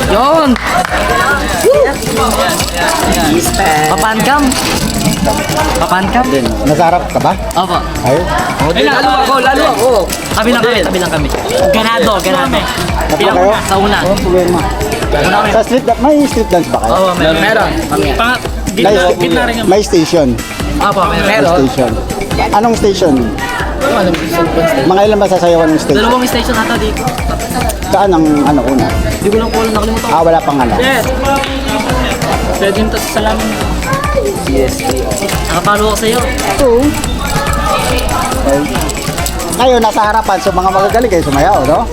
Yun! Papankam! Papankam? Nasa harap ka ba? Opo. Ay, Ay, lalo ako! Tabi lang kami. Ganado. tatlo kayo? Sa una. Oh, problema. Sa street, may street dance ba kayo? Oo, meron. May station. Opo, May meron. station. Anong station? Mga ilan ba sasayawan ng station? Dalawang station ata dito. Saan ang ano una? Hindi ko lang po alam, nakalimutan ko. Wala pang ano. Yes! Pwede yung tas salamin. Yes. Nakapalo ako sa'yo. Kayo nasa harapan, so mga magagaling kayo sumayaw, no?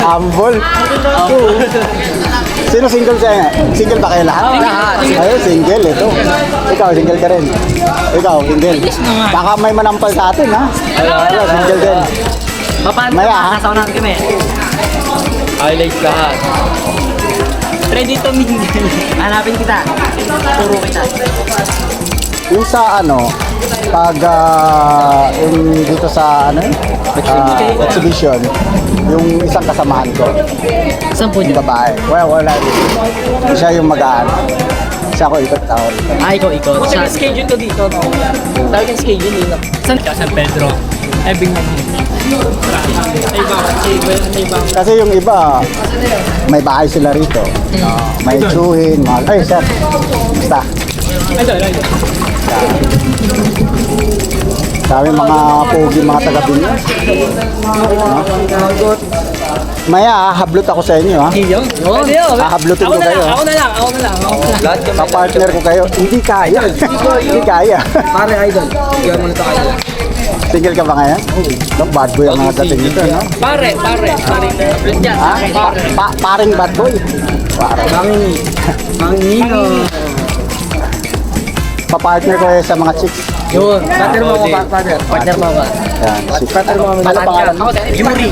Humble. Sino single siya? Single ba kayo lahat? Lahat. Ayun, single ito. Ikaw, single ka rin. Ikaw, single. Baka may manampal sa atin, ha? Ayun, single din. Papankam, Maya, ha? nakasaunahan kami. Highlight lahat. Ready to mingle. Hanapin kita. Turo kita. Yung sa ano, pag yung dito sa ano, exhibition, yung isang kasamahan ko, Saan po yung dito? babae. Wala. Siya yung mag-aano. Siya ako ikot tao. Ikaw. Sa Schedule ko dito, no? Tawag yung schedule dito. San? San Pedro. Ebing na Kasi yung iba, may bahay sila rito. May tsuhin, ay sir. Basta. Idol. Sabi mga pogi, mga taga-Binyo. Maya, hablot ako sa inyo, ha? Yun. Hahablutin ko kayo. Ako na lang. Kapartner ko kayo. Hindi kaya. Hindi kaya. Pare, idol. Bigyan mo na ito kayo. Single ka ba ngayon? Bad boy ang mga dating nito, no? Pare. Diyan, Ha? Paring bad boy. Paring. Mangino. Papartner ko sa mga chicks. Yun. Partner mo ako, partner. Partner mo ba? Yan. Partner mo kami. Ano pangalan? Yuri.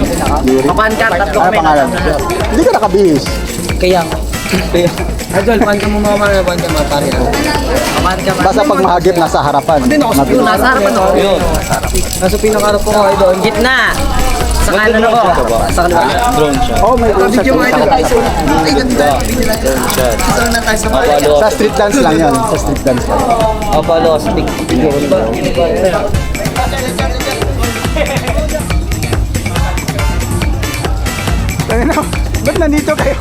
Yuri. Papankam, tatlo Ano kami. pangalan? Hindi ka nakabihis. Kaya. Idol, partner mo mga partner mo, pare. Papankam. Basta pag mahagip, nasa harapan. Yun, nasa harapan ako. Yun. Nasa pinakaharap ko, idol. Gitna. Sa kanan ako. Sa kanan. Drone shot. Oh, may drone shot. Video mo, idol. Ay, ganda. Drone shot. Isang na tayo sa mga. Sa street dance lang yun. Sa street dance lang. Apollo, stick. Ba't nandito kayo?